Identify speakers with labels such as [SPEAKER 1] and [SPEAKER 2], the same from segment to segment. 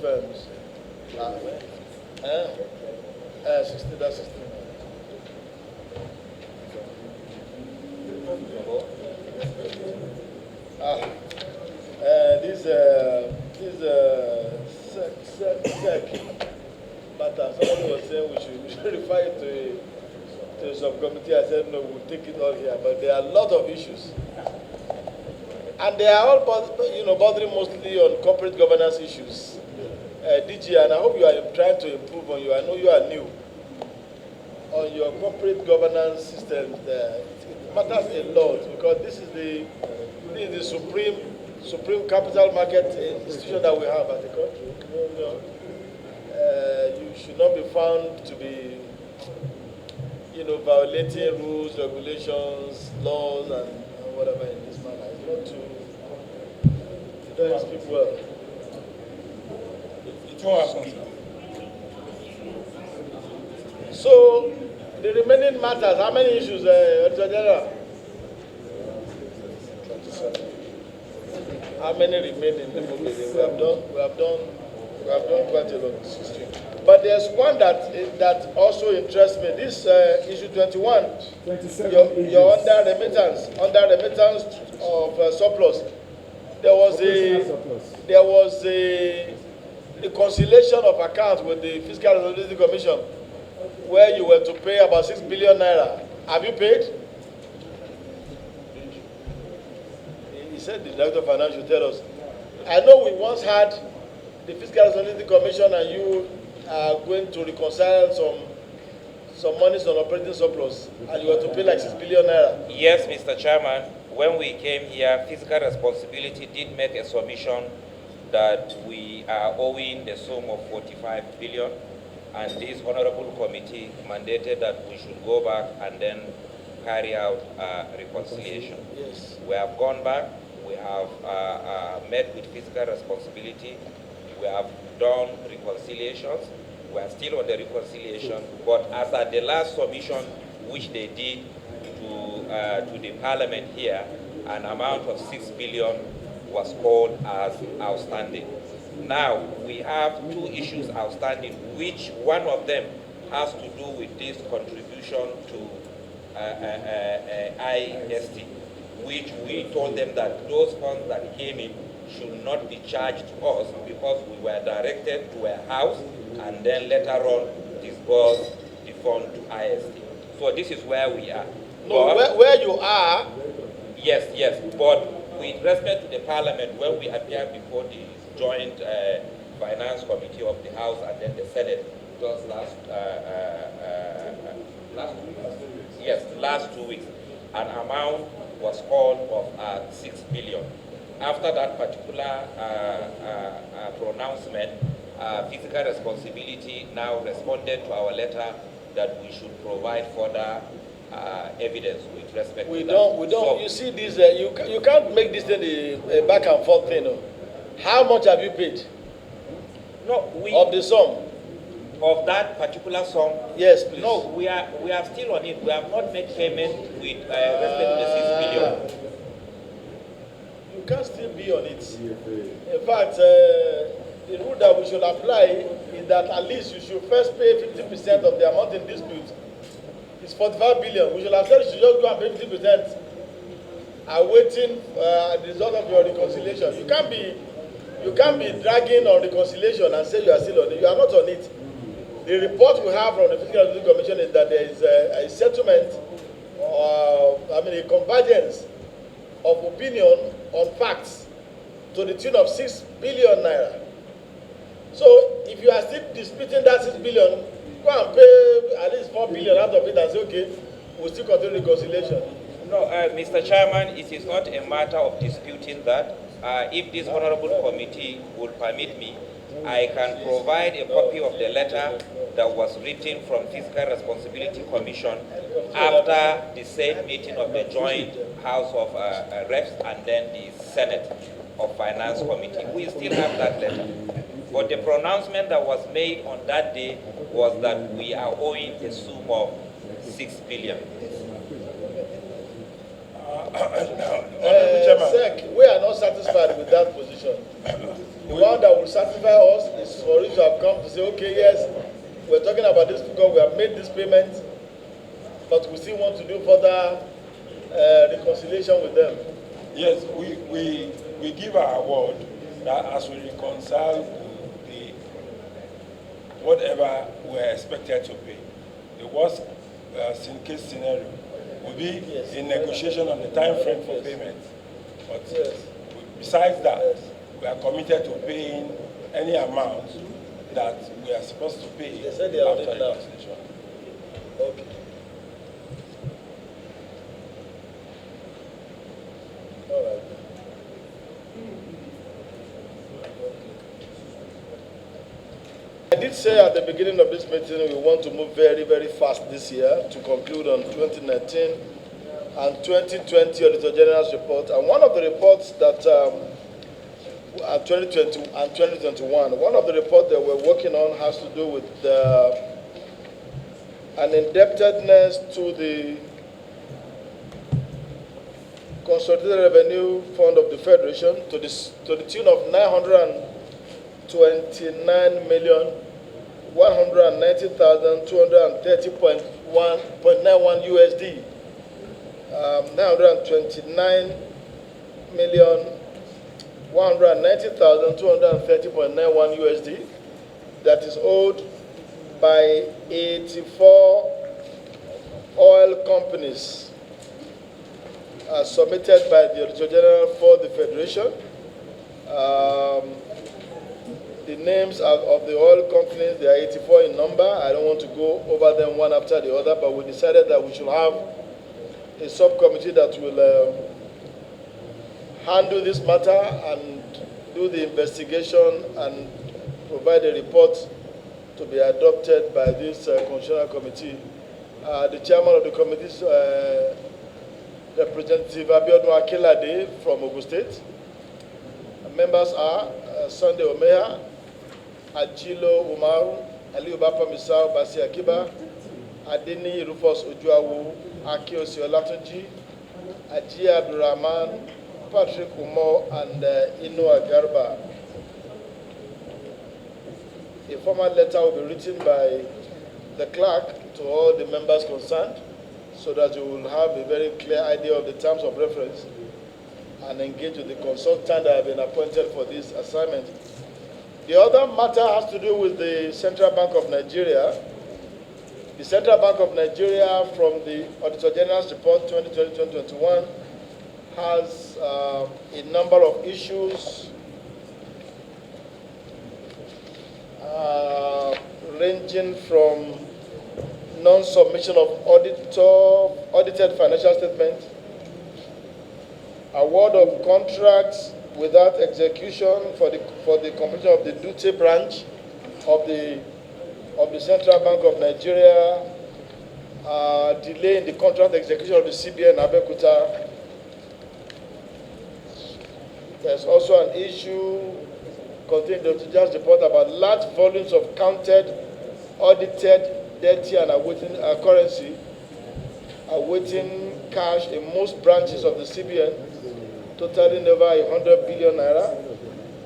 [SPEAKER 1] firms. 60, that's 16. This sec matter. Somebody was saying we should refer it to a subcommittee. I said no, we'll take it all here. But there are a lot of issues, and they are all bothering mostly on corporate governance issues. DG, and I hope you are trying to improve on you. I know you are new on your corporate governance system. It matters a lot because this is the supreme capital market institution that we have at the country. You should not be found to be, violating rules, regulations, laws, and whatever in this manner. It's not to don't speak well. So, the remaining matters, how many issues, Auditor General? 27. How many remaining? We have done quite a lot. 16. But there's one that also interests me. This issue 21. 27. You're under remittance of surplus. There was a reconciliation of accounts with the Fiscal Responsibility Commission, where you were to pay about 6 billion naira. Have you paid? He said the Director of Finance should tell us. I know we once had the Fiscal Responsibility Commission and you are going to reconcile some monies on operating surplus, and you were to pay like 6 billion naira.
[SPEAKER 2] Yes, Mr. Chairman. When we came here, Fiscal Responsibility did make a submission that we are owing the sum of 45 billion, and this honorable committee mandated that we should go back and then carry out reconciliation.
[SPEAKER 1] Yes.
[SPEAKER 2] We have gone back, we have met with Fiscal Responsibility, we have done reconciliations, we are still on the reconciliation, but as at the last submission which they did to the Parliament here, an amount of 6 billion was called as outstanding. Now, we have two issues outstanding, which one of them has to do with this contribution to IST, which we told them that those funds that came in should not be charged to us because we were directed to a house and then later on disburse the fund to IST. So this is where we are.
[SPEAKER 1] No, where you are?
[SPEAKER 2] Yes, but with respect to the Parliament, when we appeared before the Joint Finance Committee of the House and then the Senate, just last 2 weeks, an amount was called of 6 billion. After that particular pronouncement, Fiscal Responsibility now responded to our letter that we should provide further evidence with respect to that.
[SPEAKER 1] We don't. So, you see, this you can't make this thing a back and forth thing. No. How much have you paid?
[SPEAKER 2] No,
[SPEAKER 1] of the sum.
[SPEAKER 2] Of that particular sum?
[SPEAKER 1] Yes, please.
[SPEAKER 2] No, we are still on it. We have not made payment with respect to the 6 billion.
[SPEAKER 1] You can still be on it. In fact, the rule that we should apply is that at least you should first pay 50% of the amount in dispute. It's 45 billion. We should have said you should just go and pay 50%. Awaiting the result of your reconciliation. You can't be dragging on reconciliation and say you are still on it. You are not on it. The report we have from the Fiscal Responsibility Commission is that there is a settlement, a convergence of opinion on facts to the tune of 6 billion naira. So if you are still disputing that 6 billion, go and pay at least 4 billion out of it and say, okay, we'll still continue reconciliation.
[SPEAKER 2] No, Mr. Chairman, it is not a matter of disputing that. If this honorable committee would permit me, I can provide a copy of the letter that was written from Fiscal Responsibility Commission after the same meeting of the Joint House of Reps and then the Senate of Finance Committee. We still have that letter. But the pronouncement that was made on that day was that we are owing a sum of 6 billion.
[SPEAKER 1] Sec, we are not satisfied with that position. The one that will satisfy us is is for you to have come to say, okay, yes, we're talking about this because we have made this payment, but we still want to do further reconciliation with them.
[SPEAKER 3] Yes, we give our word that as we reconcile the whatever we're expected to pay, the worst case scenario will be a negotiation on the time frame for payment. But besides that, we are committed to paying any amount that we are supposed to pay
[SPEAKER 1] They said they are
[SPEAKER 3] after
[SPEAKER 1] doing now.
[SPEAKER 3] reconciliation.
[SPEAKER 1] Okay. All right. I did say at the beginning of this meeting we want to move very, very fast this year to conclude on 2019 and 2020 Auditor General's report. And one of the reports that 2020 and 2021, one of the reports that we're working on has to do with an indebtedness to the Consolidated Revenue Fund of the Federation to the tune of 929,190,230.91 USD. 929,190,230.91 USD that is owed by 84 oil companies submitted by the Auditor General for the Federation. The names of the oil companies, there are 84 in number. I don't want to go over them one after the other, but we decided that we should have a subcommittee that will handle this matter and do the investigation and provide a report to be adopted by this constitutional committee. The chairman of the committee is Representative Abiodun Akinlade from Ogun State. Members are Sunday Omeha, Ajilo Umaru, Aliyu Bapamisau Basi Akiba, Adeni Rufus Ojuawu, Akiosi Olatunji, Ajia Abdurrahman, Patrick Umo, and Inu Agarba. A formal letter will be written by the clerk to all the members concerned so that you will have a very clear idea of the terms of reference and engage with the consultant that have been appointed for this assignment. The other matter has to do with the Central Bank of Nigeria. The Central Bank of Nigeria, from the Auditor General's report 2020-2021, has a number of issues ranging from non-submission of audited financial statements, award of contracts without execution for the completion of the duty branch of the Central Bank of Nigeria, delay in the contract execution of the CBN Abeokuta. There's also an issue contained in the Judge's report about large volumes of counted, audited, dirty and awaiting currency, awaiting cash in most branches of the CBN, totaling over 100 billion naira,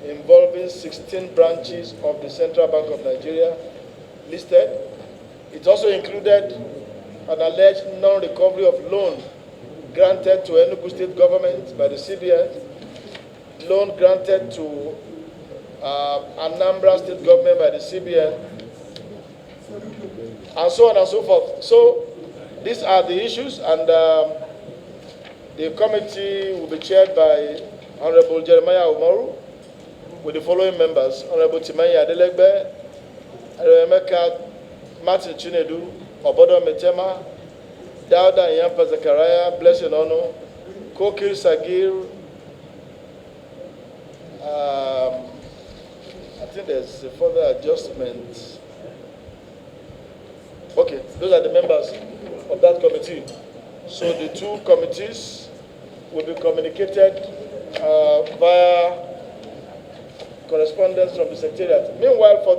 [SPEAKER 1] involving 16 branches of the Central Bank of Nigeria listed. It also included an alleged non-recovery of loan granted to Enugu State government by the CBN, loan granted to Anambra State government by the CBN, and so on and so forth. So these are the issues, and the committee will be chaired by Honorable Jeremiah Umaru with the following members: Honorable Timanya Adelegbe, Emeka Martin Chinedu, Obodo Metema, Dauda Yampa Zachariah, Blessing Ono, Kokir Sagir. I think there's a further adjustment. Okay, those are the members of that committee. So the two committees will be communicated via correspondence from the Secretariat. Meanwhile, for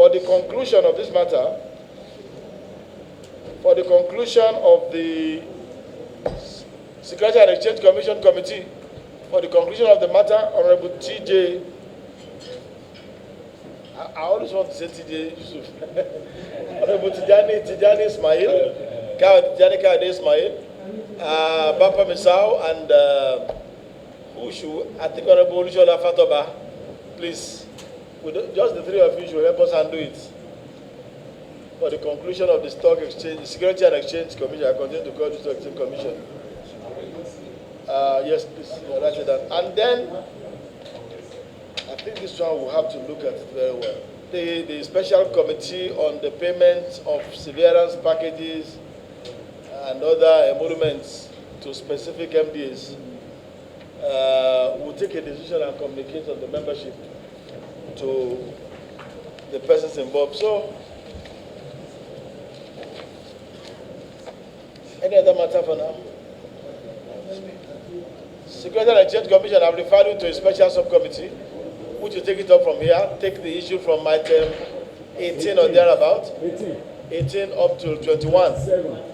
[SPEAKER 1] the conclusion of this matter, for the conclusion of the Security and Exchange Commission Committee, for the conclusion of the matter, Honorable T.J. I always want to say TJ Yusuf. Honorable Tijani Ismail, Tijani Ismail, Bapa Misao, and Ushu, I think Honorable Olusola Fatoba. Please, just the three of you should help us handle it. For the conclusion of the Stock Exchange, the Security and Exchange Commission, I continue to call the Stock Exchange Commission. Yes, please, write it down. And then, I think this one we'll have to look at it very well. The Special Committee on the payment of severance packages and other emoluments to specific MDAs will take a decision and communicate on the membership to the persons involved. So, any other matter for now? Security and Exchange Commission, I've referred you to a special subcommittee, which will take it up from here, take the issue from item 18 or thereabout, 18 up to 21.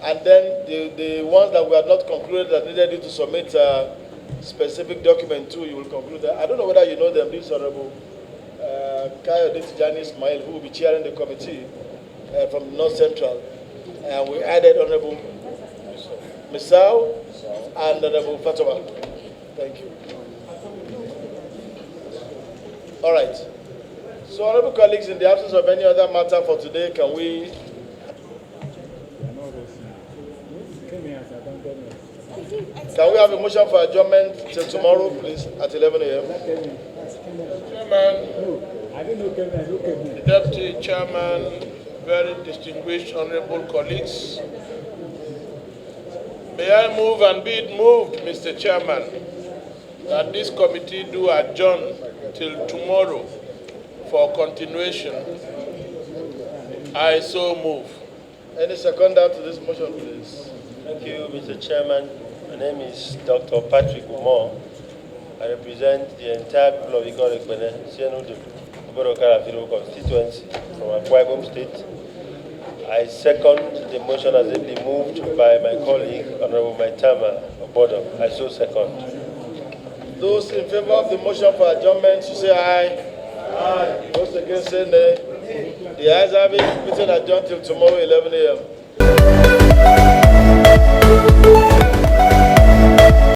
[SPEAKER 1] And then the ones that we have not concluded that needed you to submit a specific document to, you will conclude that. I don't know whether you know them, this Honorable Kayode Tijani Ismail, who will be chairing the committee from North Central. And we added Honorable Misao and Honorable Fatoma. Thank you. All right. So, honorable colleagues, in the absence of any other matter for today, can we have a motion for adjournment till tomorrow, please, at 11 a.m.?
[SPEAKER 4] Chairman, the Deputy Chairman, very distinguished honorable colleagues, may I move and be it moved, Mr. Chairman, that this committee do adjourn till tomorrow for continuation. I so move.
[SPEAKER 1] Any seconder to this motion, please?
[SPEAKER 5] Thank you, Mr. Chairman. My name is Dr. Patrick Umar. I represent the entire people of Ikore-Ekpene, Sienudu, Oborokara constituency from Akwa Ibom State. I second the motion as it been moved by my colleague, Honorable Maitama Obodo. I so second.
[SPEAKER 1] Those in favor of the motion for adjournment, you say aye. Aye. Those against say nay. The ayes have it. Meeting adjourned till tomorrow, 11 a.m.